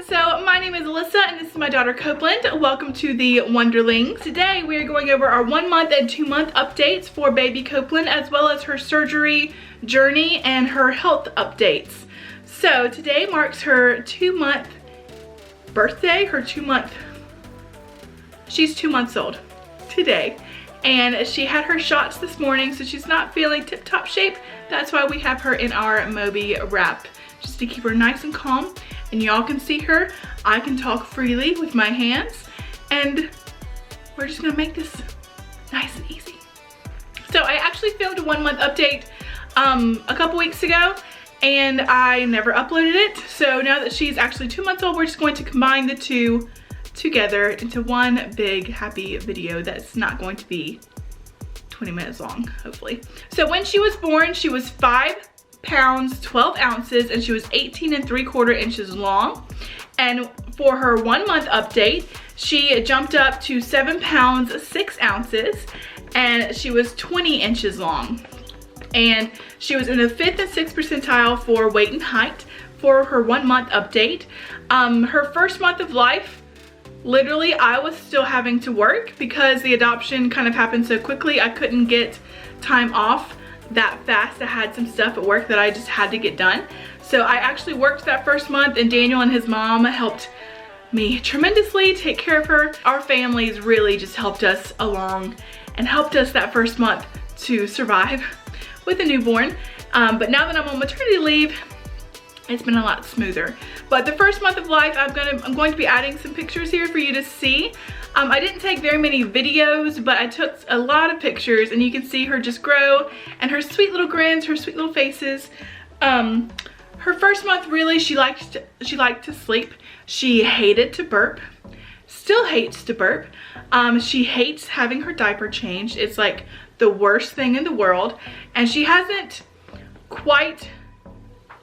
So my name is Alyssa and this is my daughter Copeland. Welcome to the Wonderlings. Today we are going over our 1 month and 2 month updates for baby Copeland, as well as her surgery journey and her health updates. So today marks her 2 month birthday, she's 2 months old today. And she had her shots this morning, so she's not feeling tip-top shape. That's why we have her in our Moby wrap, just to keep her nice and calm. And y'all can see her. I can talk freely with my hands, and we're just gonna make this nice and easy. So I actually filmed a 1 month update a couple weeks ago, and I never uploaded it. So now that she's actually 2 months old, we're just going to combine the two together into one big happy video that's not going to be 20 minutes long, hopefully. So when she was born, she was 5 pounds 12 ounces and she was 18 3/4 inches long. And for her 1 month update, she jumped up to 7 pounds 6 ounces and she was 20 inches long. And she was in the 5th and 6th percentile for weight and height for her 1 month update. Her first month of life, literally I was still having to work because the adoption kind of happened so quickly. I couldn't get time off that fast. I had some stuff at work that I just had to get done. So I actually worked that first month, and Daniel and his mom helped me tremendously take care of her. Our families really just helped us along and helped us that first month to survive with a newborn. But now that I'm on maternity leave, it's been a lot smoother. But the first month of life, I'm going to be adding some pictures here for you to see. I didn't take very many videos, but I took a lot of pictures, and you can see her just grow and her sweet little grins, her sweet little faces. Her first month, really, she liked to sleep. She hated to burp, still hates to burp. She hates having her diaper changed. It's like the worst thing in the world, and she hasn't quite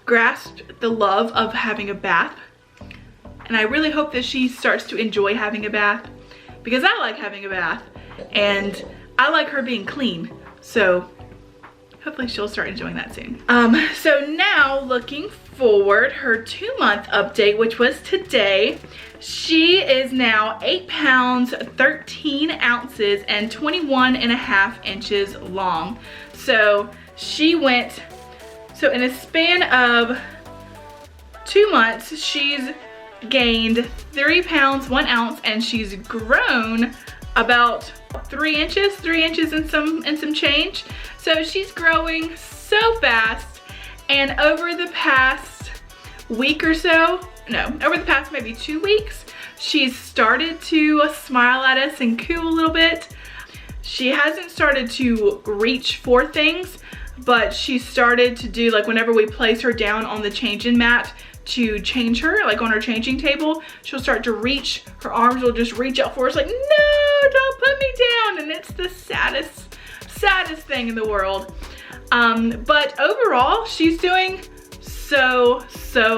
grasped the love of having a bath. And I really hope that she starts to enjoy having a bath, because I like having a bath and I like her being clean. So hopefully she'll start enjoying that soon. So now looking forward, her 2 month update, which was today, she is now 8 pounds 13 ounces and 21.5 inches long. So she went, so in a span of 2 months, she's gained 3 pounds 1 ounce, and she's grown about 3 inches and some change. So she's growing so fast, and over the past week or so, over the past maybe 2 weeks, she's started to smile at us and coo a little bit. She hasn't started to reach for things, but she started to do, like, whenever we place her down on the changing mat to change her, like on her changing table, she'll start to reach, her arms will just reach out for us like, no, don't put me down. And it's the saddest thing in the world. But overall, she's doing so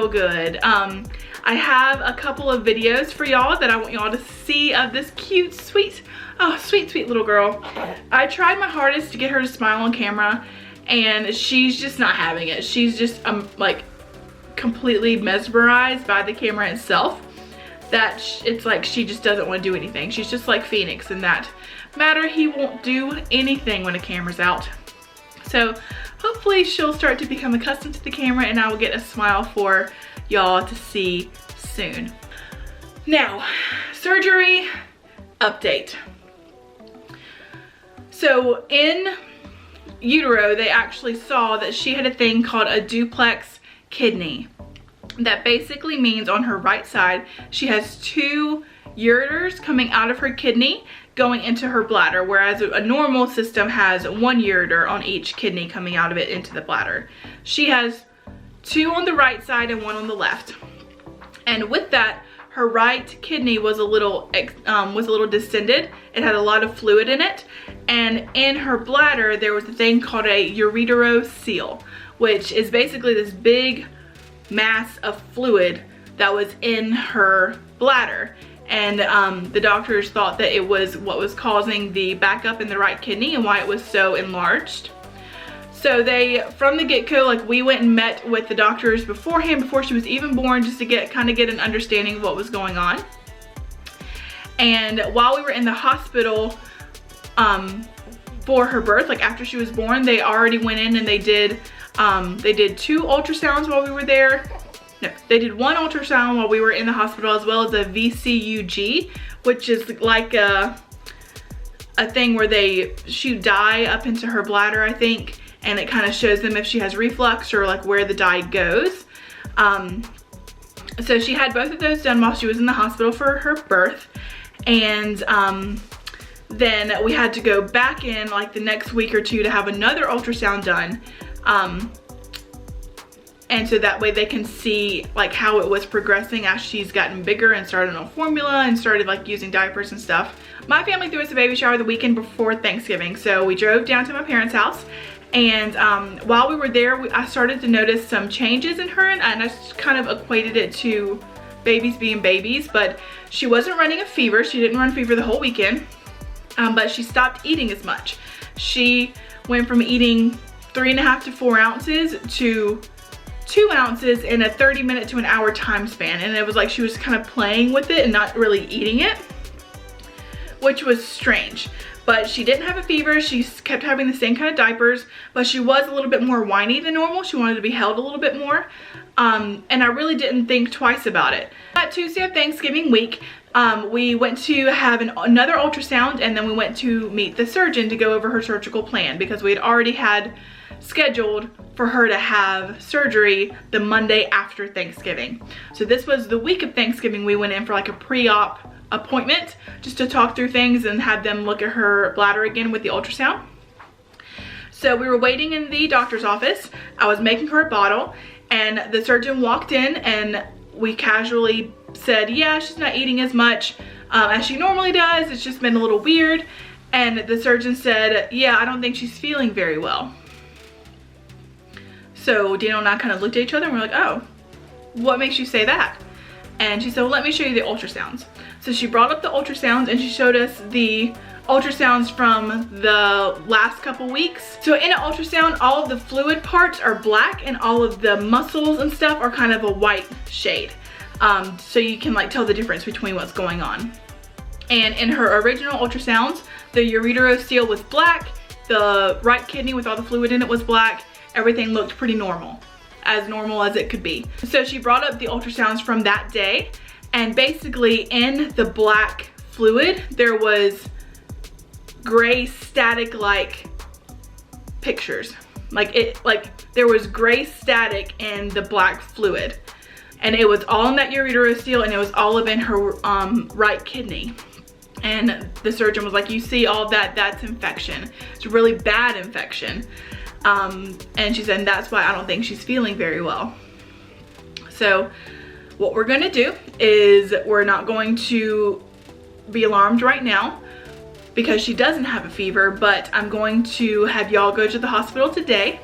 good. I have a couple of videos for y'all that I want y'all to see of this cute, sweet little girl. I tried my hardest to get her to smile on camera, and she's just not having it. She's just like completely mesmerized by the camera itself, that it's like she just doesn't want to do anything. She's just like Phoenix in that matter. He won't do anything when a camera's out. So hopefully she'll start to become accustomed to the camera, and I will get a smile for y'all to see soon. Now, surgery update. So in utero, they actually saw that she had a thing called a duplex kidney. That basically means on her right side, she has 2 ureters coming out of her kidney going into her bladder, whereas a normal system has 1 ureter on each kidney coming out of it into the bladder. She has 2 on the right side and 1 on the left. And with that, her right kidney was a little distended. It had a lot of fluid in it, and in her bladder there was a thing called a ureterocele, which is basically this big mass of fluid that was in her bladder. And the doctors thought that it was what was causing the backup in the right kidney and why it was so enlarged. So from the get-go, like we went and met with the doctors beforehand, before she was even born, just to kind of get an understanding of what was going on. And while we were in the hospital for her birth, like after she was born, they already went in and they did 2 ultrasounds while we were there. No, they did 1 ultrasound while we were in the hospital, as well as a VCUG, which is like a thing where they shoot dye up into her bladder, I think, and it kind of shows them if she has reflux or like where the dye goes. So she had both of those done while she was in the hospital for her birth. And then we had to go back in like the next week or 2 to have another ultrasound done. And so that way they can see like how it was progressing as she's gotten bigger and started on formula and started like using diapers and stuff. My family threw us a baby shower the weekend before Thanksgiving. So we drove down to my parents' house, and while we were there, I started to notice some changes in her, and I just kind of equated it to babies being babies. But she wasn't running a fever. She didn't run fever the whole weekend, but she stopped eating as much. She went from eating 3.5 to 4 ounces to 2 ounces in a 30-minute to an hour time span. And it was like she was kind of playing with it and not really eating it, which was strange. But she didn't have a fever. She kept having the same kind of diapers, but she was a little bit more whiny than normal. She wanted to be held a little bit more. And I really didn't think twice about it. That Tuesday of Thanksgiving week, we went to have another ultrasound, and then we went to meet the surgeon to go over her surgical plan, because we had already had scheduled for her to have surgery the Monday after Thanksgiving. So this was the week of Thanksgiving. We went in for like a pre-op appointment just to talk through things and have them look at her bladder again with the ultrasound. So we were waiting in the doctor's office. I was making her a bottle, and the surgeon walked in, and we casually said, yeah, she's not eating as much as she normally does. It's just been a little weird. And the surgeon said, yeah, I don't think she's feeling very well. So Daniel and I kind of looked at each other and we're like, oh, what makes you say that? And she said, well, let me show you the ultrasounds. So she brought up the ultrasounds and she showed us the ultrasounds from the last couple weeks. So in an ultrasound, all of the fluid parts are black and all of the muscles and stuff are kind of a white shade. So you can like tell the difference between what's going on. And in her original ultrasounds, the ureterostele was black, the right kidney with all the fluid in it was black. Everything looked pretty normal as it could be. So she brought up the ultrasounds from that day, and basically in the black fluid, there was gray static like pictures. There was gray static in the black fluid, and it was all in that ureterostele, and it was all up in her right kidney. And the surgeon was like, you see all of that, that's infection. It's a really bad infection. And she said, that's why I don't think she's feeling very well. So what we're gonna do is we're not going to be alarmed right now because she doesn't have a fever, but I'm going to have y'all go to the hospital today.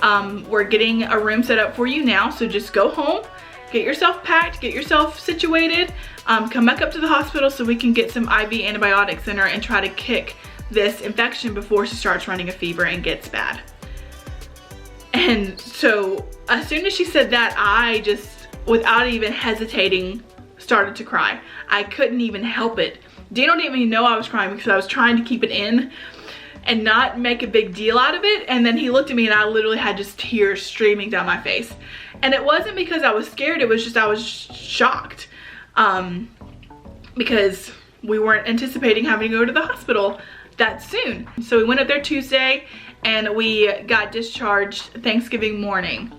We're getting a room set up for you now, so just go home, get yourself packed, get yourself situated, come back up to the hospital so we can get some IV antibiotics in her and try to kick this infection before she starts running a fever and gets bad. And so as soon as she said that, I just, without even hesitating, started to cry. I couldn't even help it. Daniel didn't even know I was crying because I was trying to keep it in and not make a big deal out of it. And then he looked at me and I literally had just tears streaming down my face. And it wasn't because I was scared, it was just I was shocked. Because we weren't anticipating having to go to the hospital that soon. So we went up there Tuesday and we got discharged Thanksgiving morning.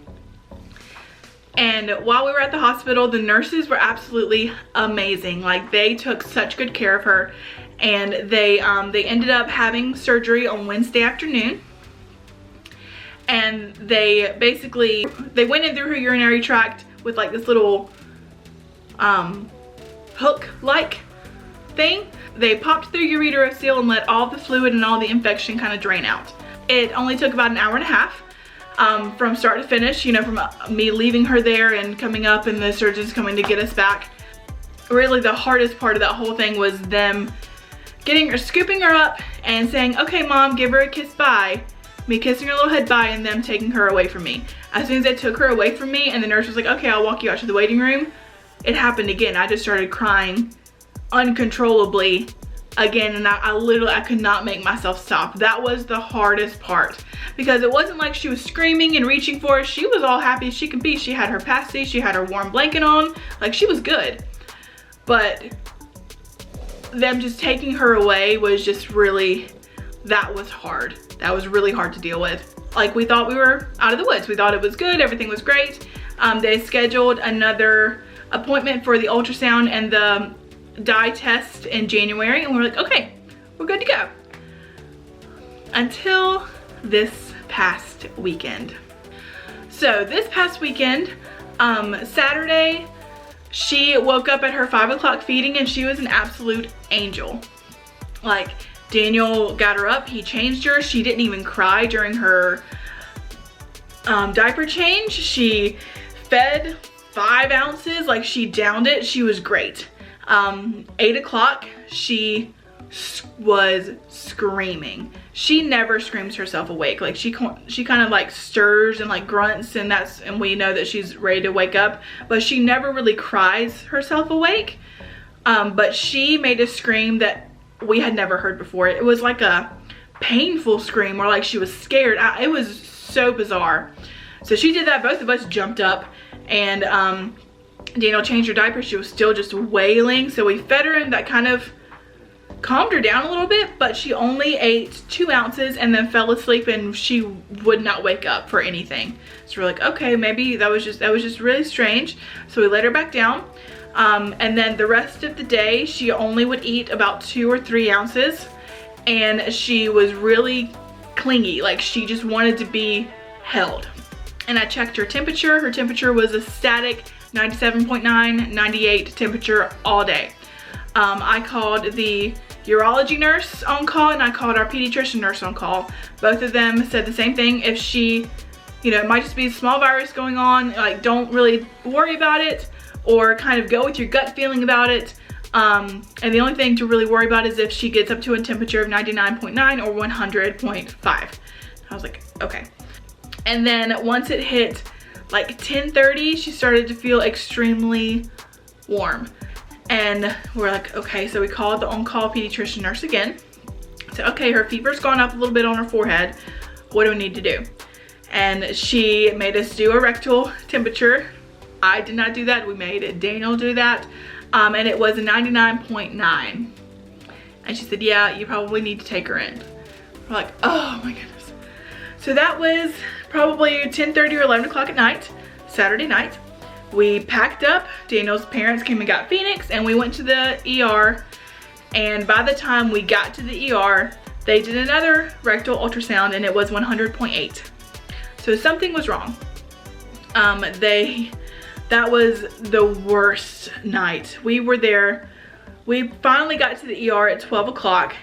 And while we were at the hospital, the nurses were absolutely amazing. Like, they took such good care of her, and they ended up having surgery on Wednesday afternoon. And they went in through her urinary tract with like this little hook-like thing. They popped through ureterostele and let all the fluid and all the infection kind of drain out. It only took about an hour and a half from start to finish, you know, from me leaving her there and coming up and the surgeons coming to get us back. Really the hardest part of that whole thing was them getting her, scooping her up and saying, okay mom, give her a kiss bye, me kissing her little head bye and them taking her away from me. As soon as they took her away from me and the nurse was like, okay, I'll walk you out to the waiting room, it happened again. I just started crying uncontrollably again, and I could not make myself stop. That was the hardest part, because it wasn't like she was screaming and reaching for us. She was all happy as she could be. She had her passy, she had her warm blanket on, like she was good. But them just taking her away was just really, that was hard. That was really hard to deal with. Like, we thought we were out of the woods. We thought it was good, everything was great. They scheduled another appointment for the ultrasound and the dye test in January, and we're like, okay, we're good to go. Until this past weekend. So this past weekend, Saturday, she woke up at her 5 o'clock feeding and she was an absolute angel. Like, Daniel got her up, he changed her, she didn't even cry during her diaper change. She fed 5 ounces, like she downed it, she was great. 8 o'clock, she was screaming. She never screams herself awake. Like she kind of like stirs and like grunts, and we know that she's ready to wake up, but she never really cries herself awake. But she made a scream that we had never heard before. It was like a painful scream, or like she was scared. It was so bizarre. So she did that, both of us jumped up, and Daniel changed her diaper. She was still just wailing, so we fed her, and that kind of calmed her down a little bit, but she only ate 2 ounces and then fell asleep, and she would not wake up for anything. So we're like, okay, maybe that was just really strange. So we let her back down, and then the rest of the day she only would eat about 2 or 3 ounces, and she was really clingy. Like she just wanted to be held. And I checked her temperature. Her temperature was a static 97.9, 98 temperature all day. I called the urology nurse on call, and I called our pediatrician nurse on call. Both of them said the same thing. If she, you know, it might just be a small virus going on, like don't really worry about it, or kind of go with your gut feeling about it. And the only thing to really worry about is if she gets up to a temperature of 99.9 or 100.5. I was like, okay. And then once it hit like 10:30, she started to feel extremely warm. And we're like, okay, so we called the on-call pediatrician nurse again. So, okay, her fever's gone up a little bit on her forehead. What do we need to do? And she made us do a rectal temperature. I did not do that. We made Daniel do that. And it was a 99.9. And she said, yeah, you probably need to take her in. We're like, oh my goodness. So that was probably 10:30 or 11 o'clock at night, Saturday night. We packed up. Daniel's parents came and got Phoenix, and we went to the ER. And by the time we got to the ER, they did another rectal ultrasound, and it was 100.8. So something was wrong. That was the worst night. We were there. We finally got to the ER at 12 o'clock,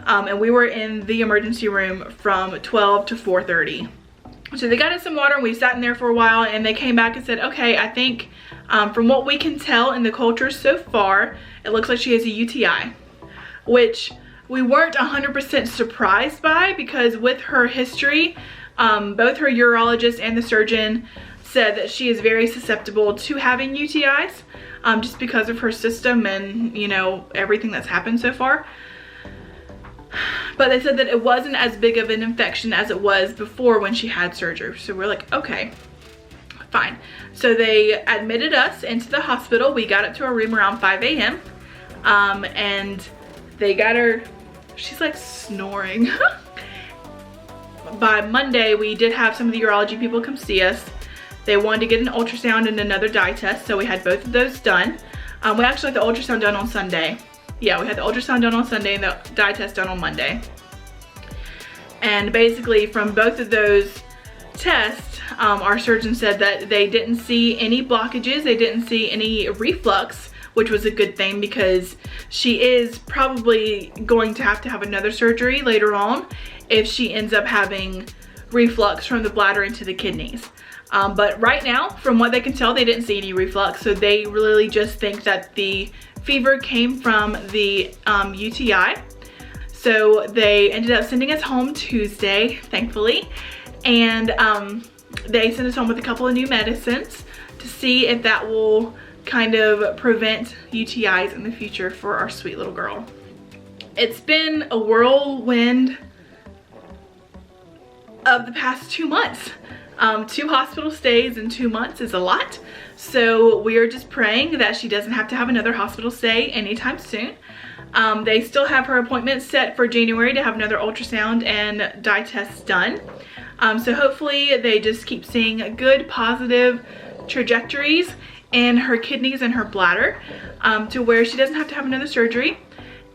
and we were in the emergency room from 12 to 4:30. So they got us some water, and we sat in there for a while, and they came back and said, okay, I think from what we can tell in the culture so far, it looks like she has a UTI, which we weren't 100% surprised by, because with her history, both her urologist and the surgeon said that she is very susceptible to having UTIs, just because of her system and, you know, everything that's happened so far. But they said that it wasn't as big of an infection as it was before when she had surgery. So we're like, okay, fine. So they admitted us into the hospital. We got up to our room around 5 a.m. And they got her, she's like snoring. By Monday, we did have some of the urology people come see us. They wanted to get an ultrasound and another dye test, so we had both of those done. We actually had the ultrasound done on Sunday. Yeah, we had the ultrasound done on Sunday and the dye test done on Monday. And basically from both of those tests, our surgeon said that they didn't see any blockages, they didn't see any reflux, which was a good thing, because she is probably going to have another surgery later on if she ends up having reflux from the bladder into the kidneys. But right now, from what they can tell, they didn't see any reflux, so they really just think that the fever came from the UTI. So they ended up sending us home Tuesday, thankfully. And they sent us home with a couple of new medicines to see if that will kind of prevent UTIs in the future for our sweet little girl. It's been a whirlwind of the past 2 months. 2 hospital stays in 2 months is a lot. So we are just praying that she doesn't have to have another hospital stay anytime soon. They still have her appointment set for January to have another ultrasound and dye tests done. So hopefully they just keep seeing good positive trajectories in her kidneys and her bladder, to where she doesn't have to have another surgery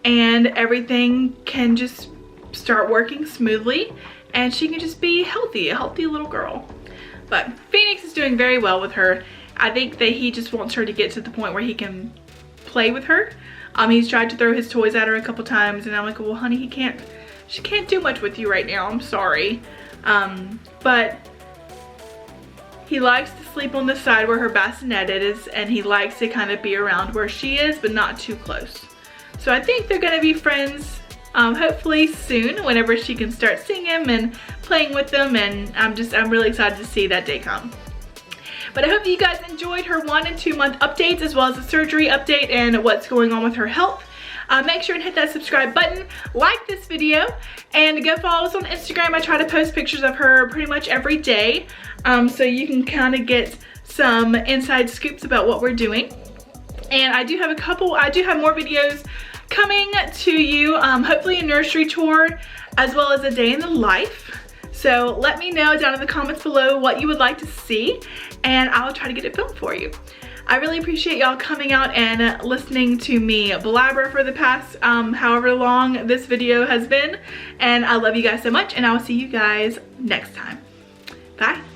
and everything can just start working smoothly and she can just be healthy, a healthy little girl. But Phoenix is doing very well with her. I think that he just wants her to get to the point where he can play with her. He's tried to throw his toys at her a couple times and I'm like, well honey, she can't do much with you right now, I'm sorry. But he likes to sleep on the side where her bassinet is, and he likes to kind of be around where she is, but not too close. So I think they're gonna be friends, hopefully soon, whenever she can start seeing him and playing with them, and I'm really excited to see that day come. But I hope you guys enjoyed her 1 and 2 month updates, as well as the surgery update and what's going on with her health. Make sure and hit that subscribe button, like this video, and go follow us on Instagram. I try to post pictures of her pretty much every day, so you can kind of get some inside scoops about what we're doing. And I do have more videos coming to you, hopefully a nursery tour, as well as a day in the life. So let me know down in the comments below what you would like to see, and I'll try to get it filmed for you. I really appreciate y'all coming out and listening to me blabber for the past however long this video has been. And I love you guys so much, and I will see you guys next time. Bye.